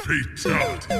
Fatality.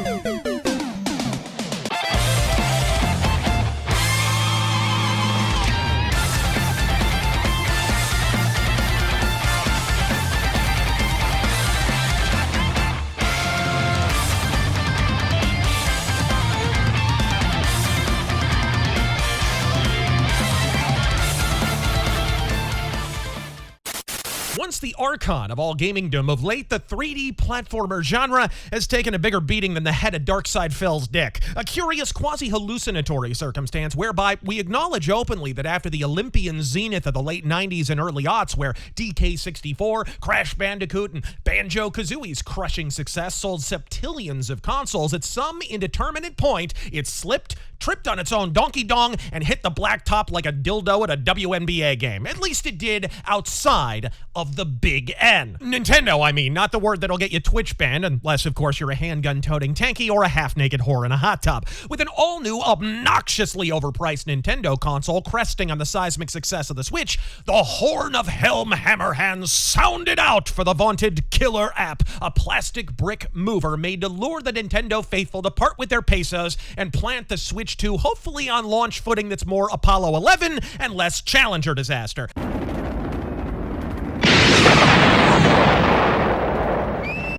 Once the archon of all gamingdom of late, the 3D platformer genre has taken a bigger beating than the head of Darkside Phil's dick. A curious quasi-hallucinatory circumstance whereby we acknowledge openly that after the Olympian zenith of the late 90s and early aughts, where DK64, Crash Bandicoot, and Banjo-Kazooie's crushing success sold septillions of consoles, at some indeterminate point, it slipped, tripped on its own donkey dong, and hit the blacktop like a dildo at a WNBA game. At least it did outside of the big N. Nintendo, I mean, not the word that'll get you Twitch banned, unless, of course, you're a handgun-toting tanky or a half-naked whore in a hot tub. With an all-new, obnoxiously overpriced Nintendo console cresting on the seismic success of the Switch, the horn of Helm Hammerhand sounded out for the vaunted killer app, a plastic brick mover made to lure the Nintendo faithful to part with their pesos and plant the Switch 2 hopefully on launch footing that's more Apollo 11 and less Challenger disaster.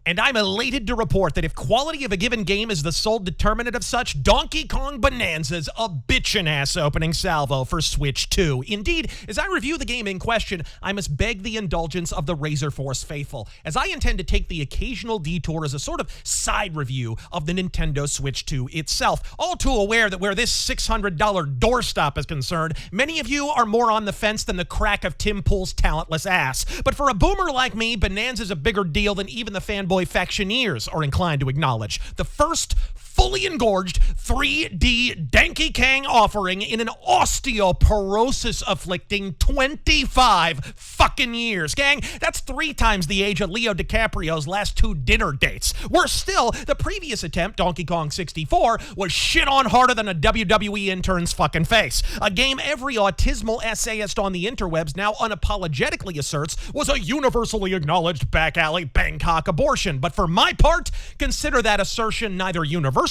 And I'm elated to report that if quality of a given game is the sole determinant of such, Donkey Kong Bananza's a bitchin'-ass opening salvo for Switch 2. Indeed, as I review the game in question, I must beg the indulgence of the RazörForce faithful, as I intend to take the occasional detour as a sort of side review of the Nintendo Switch 2 itself, all too aware that where this $600 doorstop is concerned, many of you are more on the fence than the crack of Tim Pool's talentless ass. But for a boomer like me, Bananza's a bigger deal than even the fanboy factioneers are inclined to acknowledge. The first fully engorged 3D Donkey Kong offering in an osteoporosis-afflicting 25 fucking years. Gang, that's 3 times the age of Leo DiCaprio's last 2 dinner dates. Worse still, the previous attempt, Donkey Kong 64, was shit on harder than a WWE intern's fucking face. A game every autismal essayist on the interwebs now unapologetically asserts was a universally acknowledged back alley Bangkok abortion. But for my part, consider that assertion neither universal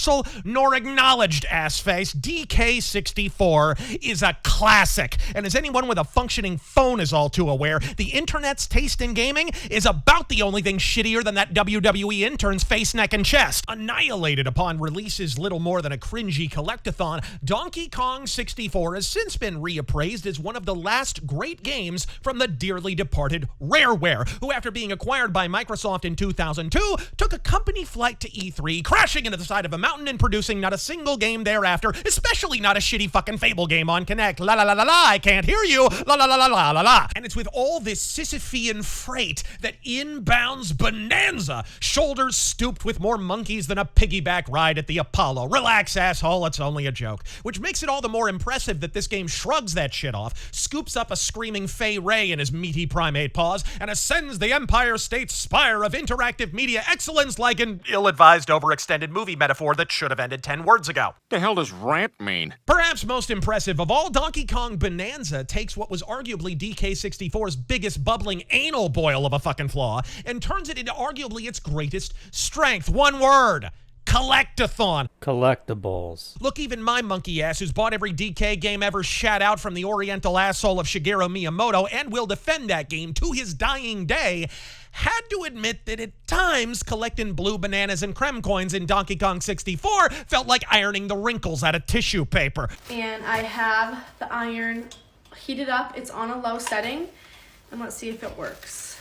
nor acknowledged, assface. DK64 is a classic, and as anyone with a functioning phone is all too aware, the internet's taste in gaming is about the only thing shittier than that WWE intern's face, neck, and chest. Annihilated upon release's little more than a cringy collectathon, Donkey Kong 64 has since been reappraised as one of the last great games from the dearly departed Rareware, who after being acquired by Microsoft in 2002, took a company flight to E3, crashing into the side of a mountain and producing not a single game thereafter, especially not a shitty fucking Fable game on Kinect. La la la la la, I can't hear you. La la la la la la la. And it's with all this Sisyphean freight that inbounds Bananza, shoulders stooped with more monkeys than a piggyback ride at the Apollo. Relax, asshole, it's only a joke. Which makes it all the more impressive that this game shrugs that shit off, scoops up a screaming Fay Ray in his meaty primate paws, and ascends the Empire State's spire of interactive media excellence like an ill-advised overextended movie metaphor that should have ended 10 words ago. The hell does rant mean? Perhaps most impressive of all, Donkey Kong Bananza takes what was arguably DK64's biggest bubbling anal boil of a fucking flaw and turns it into arguably its greatest strength. One word. Collectathon. Collectibles. Look, even my monkey ass, who's bought every DK game ever shat out from the oriental asshole of Shigeru Miyamoto and will defend that game to his dying day, had to admit that at times collecting blue bananas and creme coins in Donkey Kong 64 felt like ironing the wrinkles out of tissue paper. And I have the iron heated up. It's on a low setting. And let's see if it works.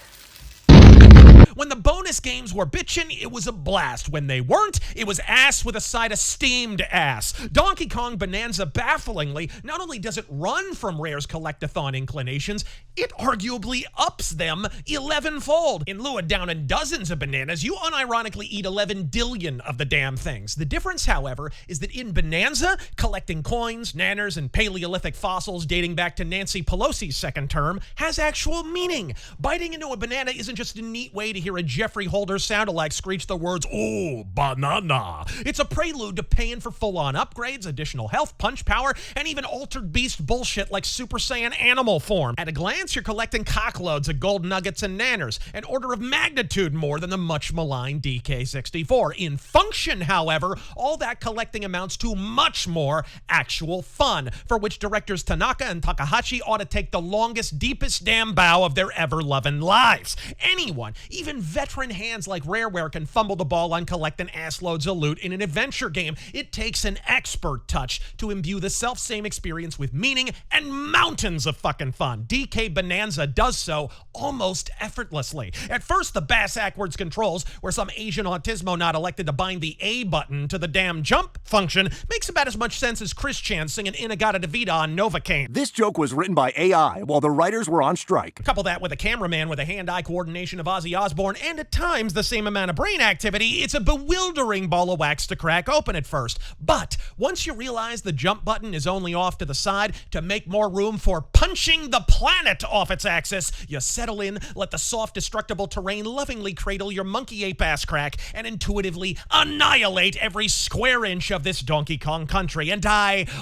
When the bonus games were bitchin', it was a blast. When they weren't, it was ass with a side of steamed ass. Donkey Kong Bananza, bafflingly, not only does it run from Rare's collectathon inclinations, it arguably ups them 11-fold. In lieu of downing dozens of bananas, you unironically eat 11 dillion of the damn things. The difference, however, is that in Bananza, collecting coins, nanners, and Paleolithic fossils dating back to Nancy Pelosi's second term has actual meaning. Biting into a banana isn't just a neat way to hear a Jeffrey country holders sound-alike screech the words, "Oh, banana." It's a prelude to paying for full-on upgrades, additional health, punch power, and even altered beast bullshit like Super Saiyan animal form. At a glance, you're collecting cockloads of gold nuggets and nanners, an order of magnitude more than the much-maligned DK64. In function, however, all that collecting amounts to much more actual fun, for which directors Tanaka and Takahashi ought to take the longest, deepest damn bow of their ever-loving lives. Anyone, even veteran hands like Rareware, can fumble the ball on collecting assloads of loot in an adventure game. It takes an expert touch to imbue the self-same experience with meaning and mountains of fucking fun. DK Bananza does so almost effortlessly. At first, the bass-ackwards controls, where some Asian autismo not elected to bind the A button to the damn jump function, makes about as much sense as Chris Chan singing Inagata Davida on Novocaine. This joke was written by AI while the writers were on strike. Couple that with a cameraman with the hand-eye coordination of Ozzy Osbourne and at times the same amount of brain activity, it's a bewildering ball of wax to crack open at first. But once you realize the jump button is only off to the side to make more room for punching the planet off its axis, you settle in, let the soft, destructible terrain lovingly cradle your monkey ape ass crack, and intuitively annihilate every square inch of this Donkey Kong country. And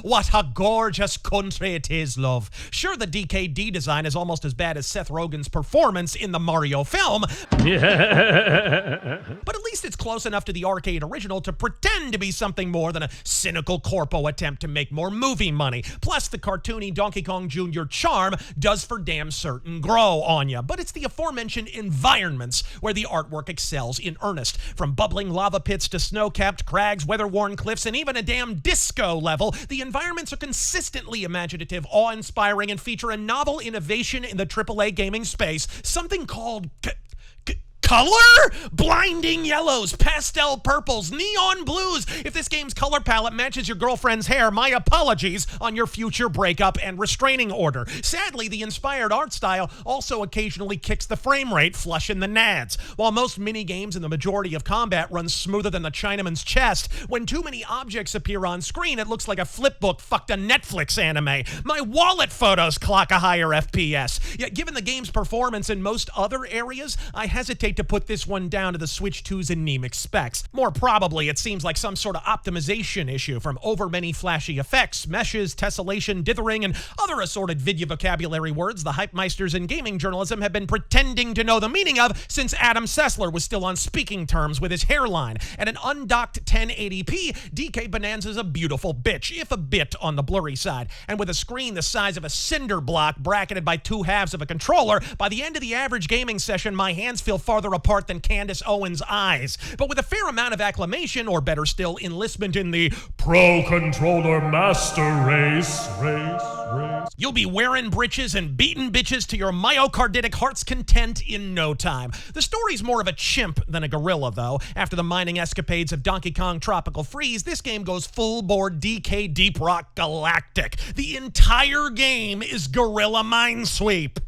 what a gorgeous country it is, love. Sure, the DKD design is almost as bad as Seth Rogen's performance in the Mario film, but at least it's close enough to the arcade original to pretend to be something more than a cynical corpo attempt to make more movie money. Plus, the cartoony Donkey Kong Jr. charm does for damn certain grow on ya. But it's the aforementioned environments where the artwork excels in earnest. From bubbling lava pits to snow-capped crags, weather-worn cliffs, and even a damn disco level, the environments are consistently imaginative, awe-inspiring, and feature a novel innovation in the AAA gaming space, something called color? Blinding yellows, pastel purples, neon blues. If this game's color palette matches your girlfriend's hair, my apologies on your future breakup and restraining order. Sadly, the inspired art style also occasionally kicks the frame rate flush in the nads. While most mini-games and the majority of combat runs smoother than the Chinaman's chest, when too many objects appear on screen, it looks like a flipbook fucked a Netflix anime. My wallet photos clock a higher FPS. Yet given the game's performance in most other areas, I hesitate to put this one down to the Switch 2's anemic specs. More probably, it seems like some sort of optimization issue from over many flashy effects, meshes, tessellation, dithering, and other assorted video vocabulary words the hype meisters in gaming journalism have been pretending to know the meaning of since Adam Sessler was still on speaking terms with his hairline. At an undocked 1080p, DK Bananza's a beautiful bitch, if a bit on the blurry side. And with a screen the size of a cinder block bracketed by two halves of a controller, by the end of the average gaming session, my hands feel farther apart than Candace Owens' eyes. But with a fair amount of acclamation, or better still, enlistment in the Pro Controller Master Race, you'll be wearing britches and beating bitches to your myocarditic heart's content in no time. The story's more of a chimp than a gorilla, though. After the mining escapades of Donkey Kong Tropical Freeze, this game goes full-bore DK Deep Rock Galactic. The entire game is Gorilla Minesweep.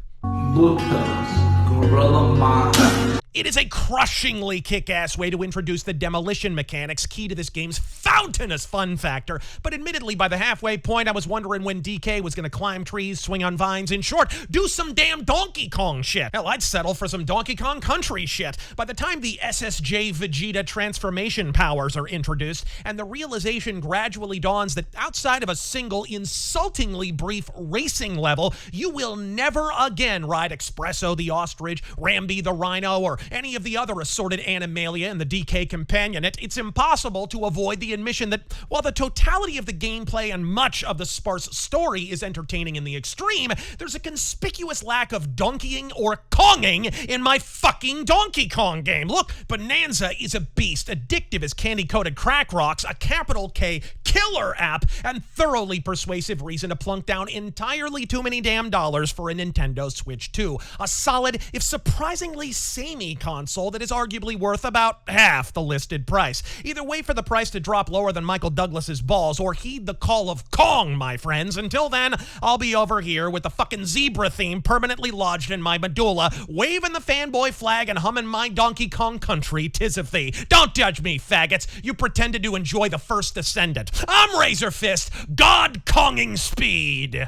Look at Gorilla Mine. It is a crushingly kick-ass way to introduce the demolition mechanics key to this game's fountainous fun factor, but admittedly by the halfway point I was wondering when DK was gonna climb trees, swing on vines, in short, do some damn Donkey Kong shit. Hell, I'd settle for some Donkey Kong Country shit. By the time the SSJ Vegeta transformation powers are introduced, and the realization gradually dawns that outside of a single insultingly brief racing level, you will never again ride Espresso the Ostrich, Rambi the Rhino, or any of the other assorted animalia in the DK Companionate, it's impossible to avoid the admission that while the totality of the gameplay and much of the sparse story is entertaining in the extreme, there's a conspicuous lack of donkeying or konging in my fucking Donkey Kong game. Look, Bananza is a beast, addictive as candy-coated crack rocks, a capital K killer app, and thoroughly persuasive reason to plunk down entirely too many damn dollars for a Nintendo Switch 2. A solid, if surprisingly samey console that is arguably worth about half the listed price. Either wait for the price to drop lower than Michael Douglas's balls or heed the call of Kong, my friends. Until then, I'll be over here with the fucking zebra theme permanently lodged in my medulla, waving the fanboy flag and humming my Donkey Kong Country, 'tis of thee. Don't judge me, faggots. You pretended to enjoy the first Descendant. I'm Razor Fist, God Konging speed.